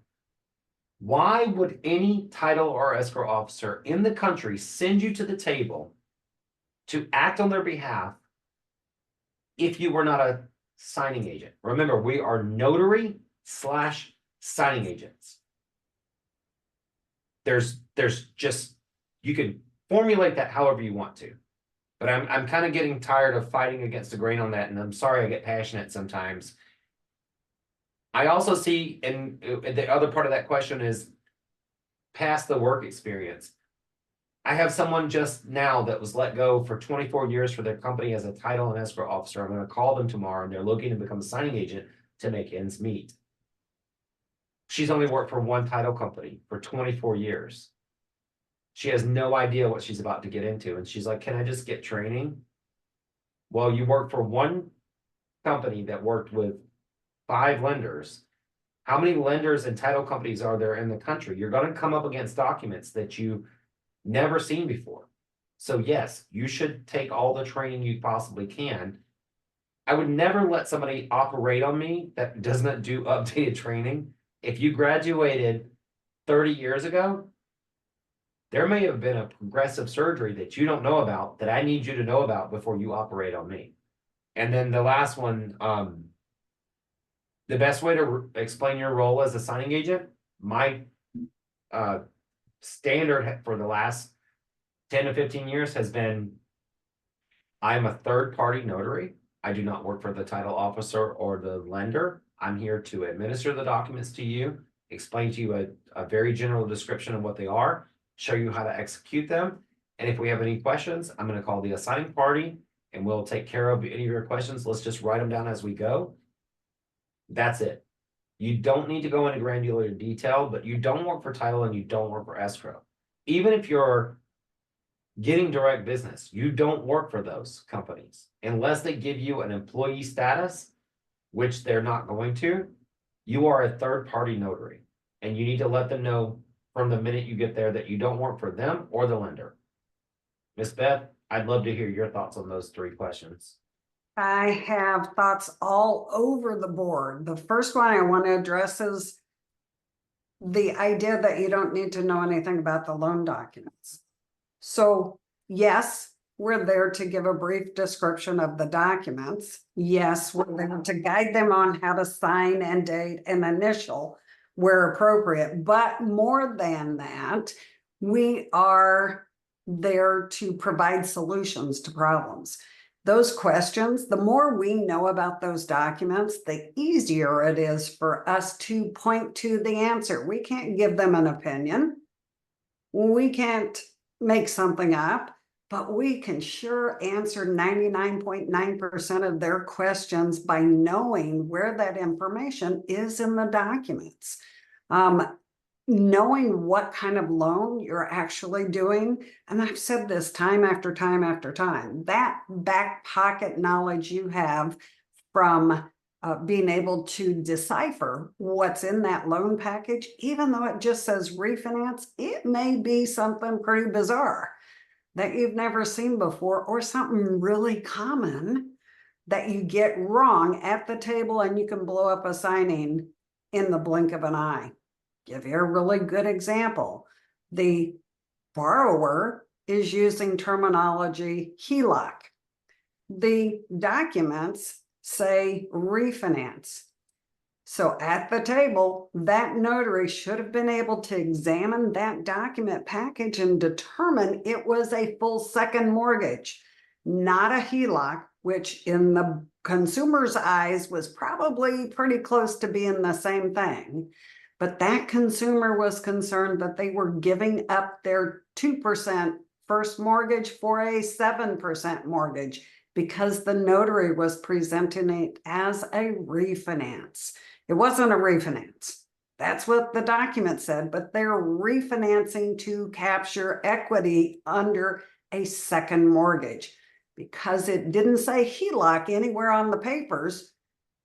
Why would any title or escrow officer in the country send you to the table to act on their behalf if you were not a signing agent? Remember, we are notary / signing agents. There's just, you can formulate that however you want to. But I'm kind of getting tired of fighting against the grain on that, and I'm sorry I get passionate sometimes. I also see, and the other part of that question is past the work experience. I have someone just now that was let go for 24 years for their company as a title and escrow officer. I'm going to call them tomorrow, and they're looking to become a signing agent to make ends meet. She's only worked for one title company for 24 years. She has no idea what she's about to get into. And she's like, can I just get training? Well, you work for one company that worked with 5 lenders. How many lenders and title companies are there in the country? You're going to come up against documents that you've never seen before. So yes, you should take all the training you possibly can. I would never let somebody operate on me that doesn't do updated training. If you graduated 30 years ago, there may have been a progressive surgery that you don't know about that I need you to know about before you operate on me. And then the last one, the best way to explain your role as a signing agent, my standard for the last 10 to 15 years has been, I'm a third-party notary. I do not work for the title officer or the lender. I'm here to administer the documents to you, explain to you a very general description of what they are, show you how to execute them. And if we have any questions, I'm going to call the assigning party and we'll take care of any of your questions. Let's just write them down as we go. That's it. You don't need to go into granular detail, but you don't work for title and you don't work for escrow. Even if you're getting direct business, you don't work for those companies unless they give you an employee status, which they're not going to. You are a third-party notary, and you need to let them know from the minute you get there that you don't work for them or the lender. Miss Beth, I'd love to hear your thoughts on those 3 questions. I have thoughts all over the board. The first one I want to address is the idea that you don't need to know anything about the loan documents. So yes, we're there to give a brief description of the documents. Yes, we're there to guide them on how to sign and date and initial where appropriate. But more than that, we are there to provide solutions to problems. Those questions, the more we know about those documents, the easier it is for us to point to the answer. We can't give them an opinion. We can't make something up, but we can sure answer 99.9% of their questions by knowing where that information is in the documents. Knowing what kind of loan you're actually doing, and I've said this time after time after time, that back pocket knowledge you have from being able to decipher what's in that loan package, even though it just says refinance, it may be something pretty bizarre that you've never seen before, or something really common that you get wrong at the table and you can blow up a signing in the blink of an eye. Give you a really good example. The borrower is using terminology HELOC. The documents say refinance. So at the table, that notary should have been able to examine that document package and determine it was a full second mortgage, not a HELOC, which in the consumer's eyes was probably pretty close to being the same thing. But that consumer was concerned that they were giving up their 2% first mortgage for a 7% mortgage because the notary was presenting it as a refinance. It wasn't a refinance. That's what the document said, but they're refinancing to capture equity under a second mortgage. Because it didn't say HELOC anywhere on the papers,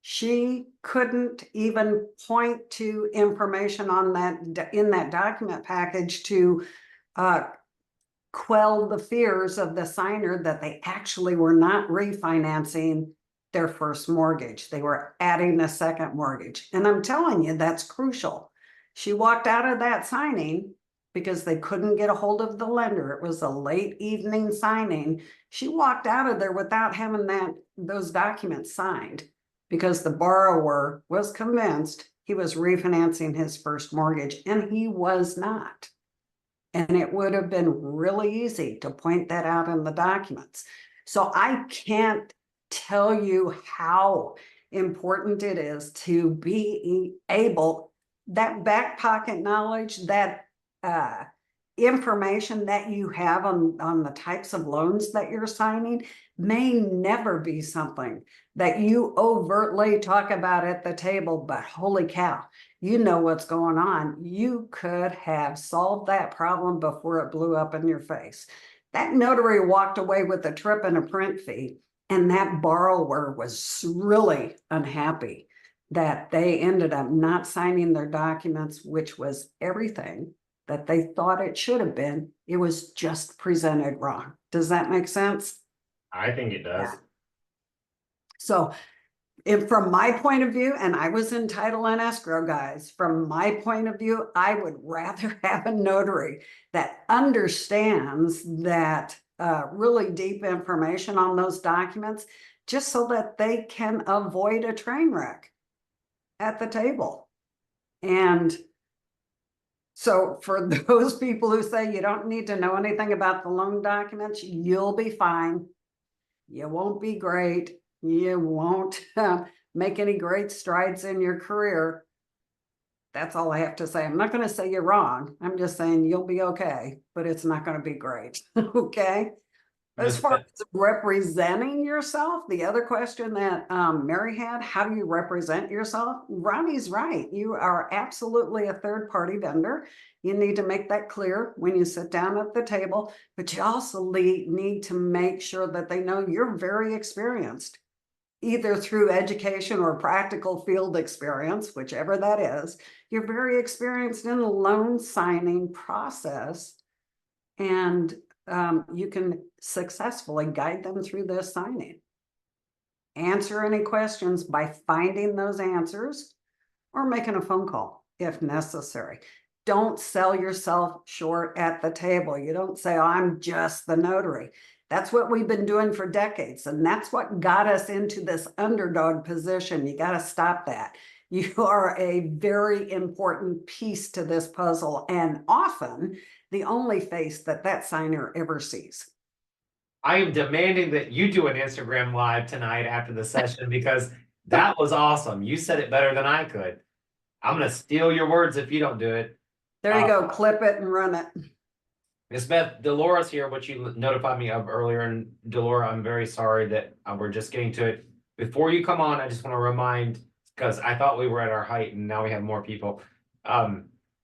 she couldn't even point to information on that in that document package to quell the fears of the signer that they actually were not refinancing their first mortgage. They were adding a second mortgage. And I'm telling you, that's crucial. She walked out of that signing because they couldn't get a hold of the lender. It was a late evening signing. She walked out of there without having those documents signed because the borrower was convinced he was refinancing his first mortgage, and he was not. And it would have been really easy to point that out in the documents. So I can't tell you how important it is to be able, that back pocket knowledge, that information that you have on the types of loans that you're signing may never be something that you overtly talk about at the table, but holy cow, you know what's going on. You could have solved that problem before it blew up in your face. That notary walked away with a trip and a print fee, and that borrower was really unhappy that they ended up not signing their documents, which was everything that they thought it should have been. It was just presented wrong. Does that make sense? I think it does. Yeah. So if from my point of view, and I was in title and escrow, guys, from my point of view, I would rather have a notary that understands that really deep information on those documents, just so that they can avoid a train wreck at the table. And so for those people who say you don't need to know anything about the loan documents, you'll be fine. You won't be great. You won't make any great strides in your career. That's all I have to say. I'm not going to say you're wrong. I'm just saying you'll be okay, but it's not going to be great. Okay. As far as representing yourself, the other question that Mary had, how do you represent yourself? Ronnie's right. You are absolutely a third-party vendor. You need to make that clear when you sit down at the table, but you also need to make sure that they know you're very experienced, either through education or practical field experience, whichever that is. You're very experienced in the loan signing process, and you can successfully guide them through this signing. Answer any questions by finding those answers or making a phone call if necessary. Don't sell yourself short at the table. You don't say, oh, I'm just the notary. That's what we've been doing for decades. And that's what got us into this underdog position. You got to stop that. You are a very important piece to this puzzle, and often the only face that signer ever sees. I am demanding that you do an Instagram live tonight after the session, because that was awesome. You said it better than I could. I'm going to steal your words if you don't do it. There you go. Clip it and run it. Miss Beth, Dolores here, which you notified me of earlier. And Delora, I'm very sorry that we're just getting to it. Before you come on, I just want to remind, because I thought we were at our height and now we have more people.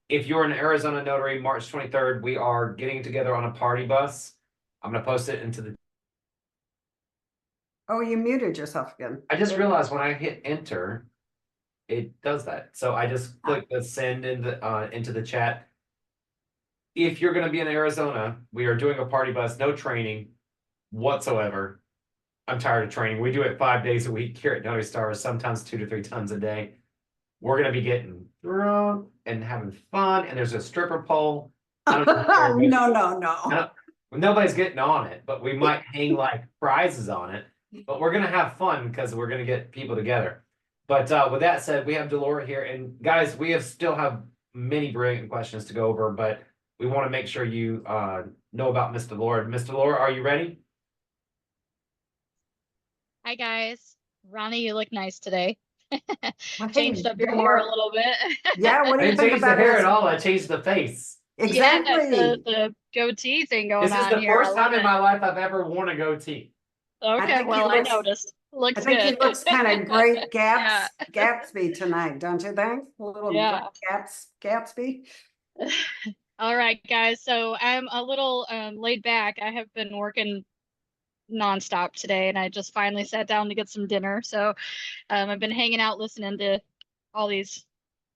If you're an Arizona notary, March 23rd, we are getting together on a party bus. I'm going to post it into the... Oh, you muted yourself again. I just realized when I hit enter, it does that. So I just click the send into the chat. If you're going to be in Arizona, we are doing a party bus, no training whatsoever. I'm tired of training. We do it 5 days a week here at Notary Stars, sometimes 2 to 3 times a day. We're going to be getting drunk and having fun, and there's a stripper pole. No. Nobody's getting on it, but we might hang like prizes on it. But we're going to have fun because we're going to get people together. But with that said, we have Delora here. And guys, we still have many brilliant questions to go over, but we want to make sure you know about Miss Delora. Miss Delora, are you ready? Hi guys. Ronnie, you look nice today. Well, Changed up your hair a little bit. Yeah, what do I you didn't think change the about hair it? at all. I changed the face. Exactly. Yeah, the goatee thing going This is on the here. first time in my life I've ever worn a goatee. Okay, well, I noticed. I Looks think good. he looks kind of great Yeah. Gatsby tonight, don't you think? A little Yeah. Gatsby. All right, guys. So I'm a little laid back. I have been working nonstop today, and I just finally sat down to get some dinner. So I've been hanging out listening to all these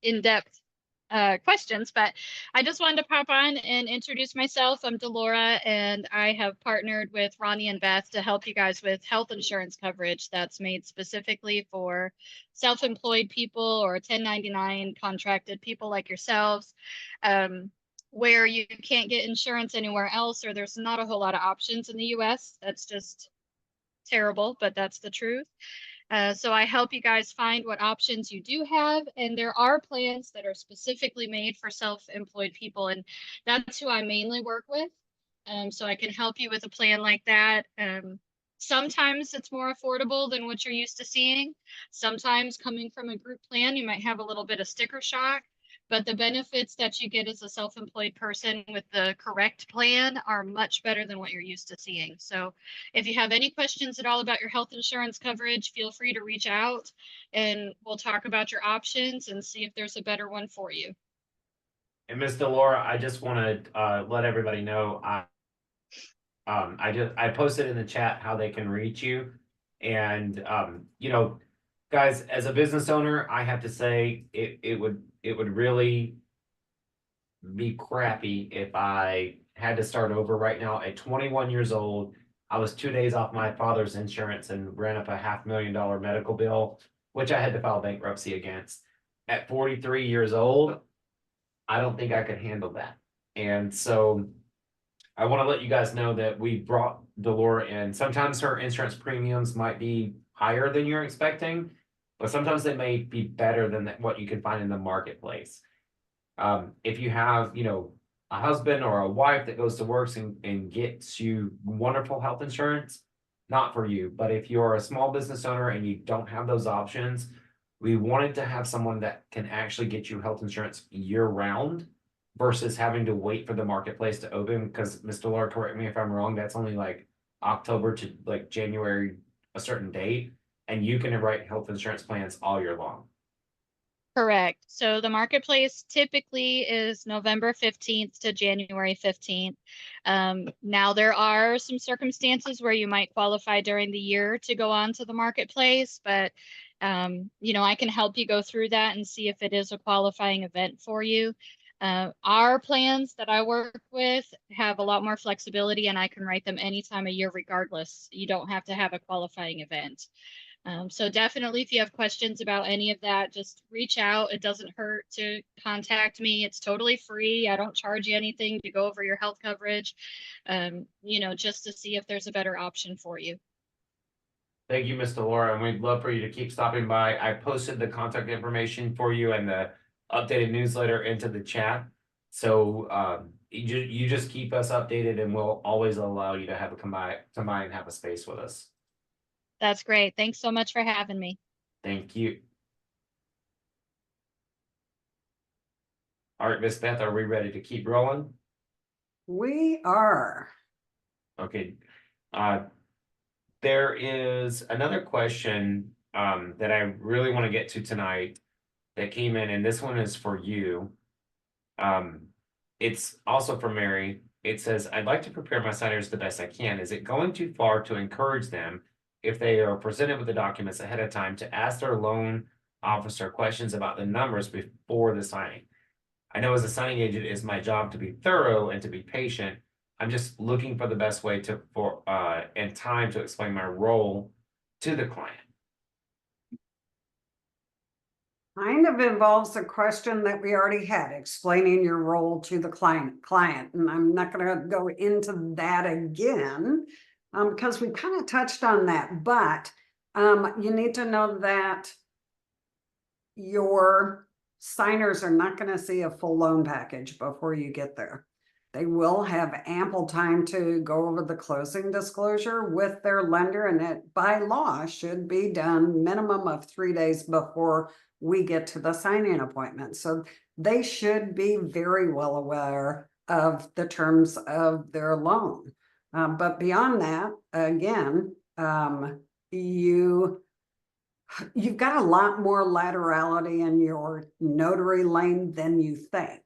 in-depth questions, but I just wanted to pop on and introduce myself. I'm Delora, and I have partnered with Ronnie and Beth to help you guys with health insurance coverage that's made specifically for self-employed people or 1099 contracted people like yourselves, where you can't get insurance anywhere else, or there's not a whole lot of options in the US. That's just terrible, but that's the truth. So I help you guys find what options you do have, and there are plans that are specifically made for self-employed people, and that's who I mainly work with. So I can help you with a plan like that. Sometimes it's more affordable than what you're used to seeing. Sometimes coming from a group plan, you might have a little bit of sticker shock, but the benefits that you get as a self-employed person with the correct plan are much better than what you're used to seeing. So if you have any questions at all about your health insurance coverage, feel free to reach out and we'll talk about your options and see if there's a better one for you. And Miss Delora, I just want to let everybody know I posted in the chat how they can reach you. And you know, guys, as a business owner, I have to say it would really be crappy if I had to start over right now at 21 years old. I was 2 days off my father's insurance and ran up a $500,000 medical bill, which I had to file bankruptcy against. At 43 years old, I don't think I could handle that. And so I want to let you guys know that we brought Delora in. Sometimes her insurance premiums might be higher than you're expecting, but sometimes they may be better than what you can find in the marketplace. If you have, you know, a husband or a wife that goes to work and gets you wonderful health insurance, not for you. But if you're a small business owner and you don't have those options, we wanted to have someone that can actually get you health insurance year round versus having to wait for the marketplace to open. Because Mr. Delora, correct me if I'm wrong, that's only like October to like January, a certain date, and you can write health insurance plans all year long. Correct. So the marketplace typically is November 15th to January 15th. Now there are some circumstances where you might qualify during the year to go on to the marketplace, but you know, I can help you go through that and see if it is a qualifying event for you. Our plans that I work with have a lot more flexibility and I can write them any time of year regardless. You don't have to have a qualifying event. So definitely, if you have questions about any of that, just reach out. It doesn't hurt to contact me. It's totally free. I don't charge you anything to go over your health coverage, you know, just to see if there's a better option for you. Thank you, Miss Delora, and we'd love for you to keep stopping by. I posted the contact information for you and the updated newsletter into the chat. So you just keep us updated and we'll always allow you to come by and have a space with us. That's great. Thanks so much for having me. Thank you. All right, Miss Beth, are we ready to keep rolling? We are. Okay. There is another question that I really want to get to tonight that came in, and this one is for you. It's also from Mary. It says, I'd like to prepare my signers the best I can. Is it going too far to encourage them, if they are presented with the documents ahead of time, to ask their loan officer questions about the numbers before the signing? I know as a signing agent, it's my job to be thorough and to be patient. I'm just looking for the best way and time to explain my role to the client. Kind of involves a question that we already had, explaining your role to the client. And I'm not going to go into that again because we kind of touched on that. But you need to know that your signers are not going to see a full loan package before you get there. They will have ample time to go over the closing disclosure with their lender, and it by law should be done minimum of 3 days before we get to the signing appointment. So they should be very well aware of the terms of their loan. But beyond that, again, you've got a lot more laterality in your notary lane than you think.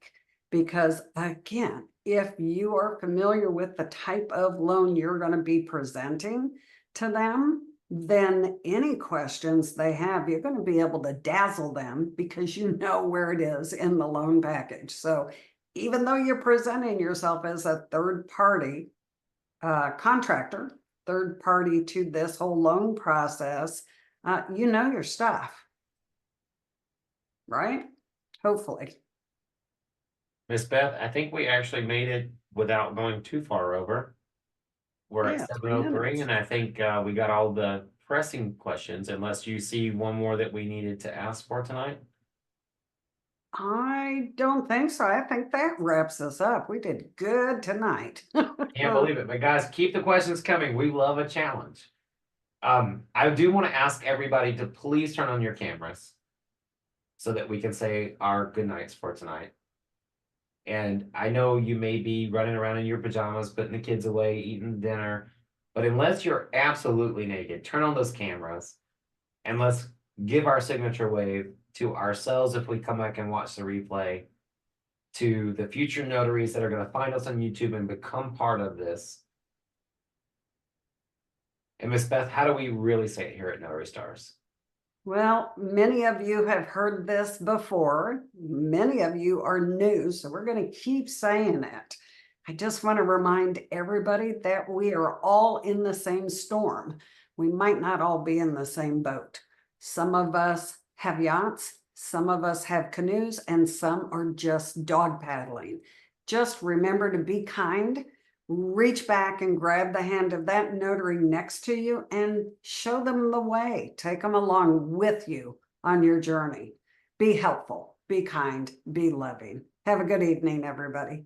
Because again, if you are familiar with the type of loan you're going to be presenting to them, then any questions they have, you're going to be able to dazzle them because you know where it is in the loan package. So even though you're presenting yourself as a third party contractor, third party to this whole loan process, you know your stuff, right? Hopefully. Miss Beth, I think we actually made it without going too far over. We're Yeah, at 3 7:03, minutes. and I think we got all the pressing questions, unless you see one more that we needed to ask for tonight. I don't think so. I think that wraps us up. We did good tonight. Can't believe it, but guys, keep the questions coming. We love a challenge. I do want to ask everybody to please turn on your cameras so that we can say our good nights for tonight. And I know you may be running around in your pajamas, putting the kids away, eating dinner, but unless you're absolutely naked, turn on those cameras and let's give our signature wave to ourselves if we come back and watch the replay, to the future notaries that are going to find us on YouTube and become part of this. And Miss Beth, how do we really say it here at Notary Stars? Well, many of you have heard this before. Many of you are new, so we're going to keep saying it. I just want to remind everybody that we are all in the same storm. We might not all be in the same boat. Some of us have yachts, some of us have canoes, and some are just dog paddling. Just remember to be kind. Reach back and grab the hand of that notary next to you and show them the way. Take them along with you on your journey. Be helpful, be kind, be loving. Have a good evening, everybody.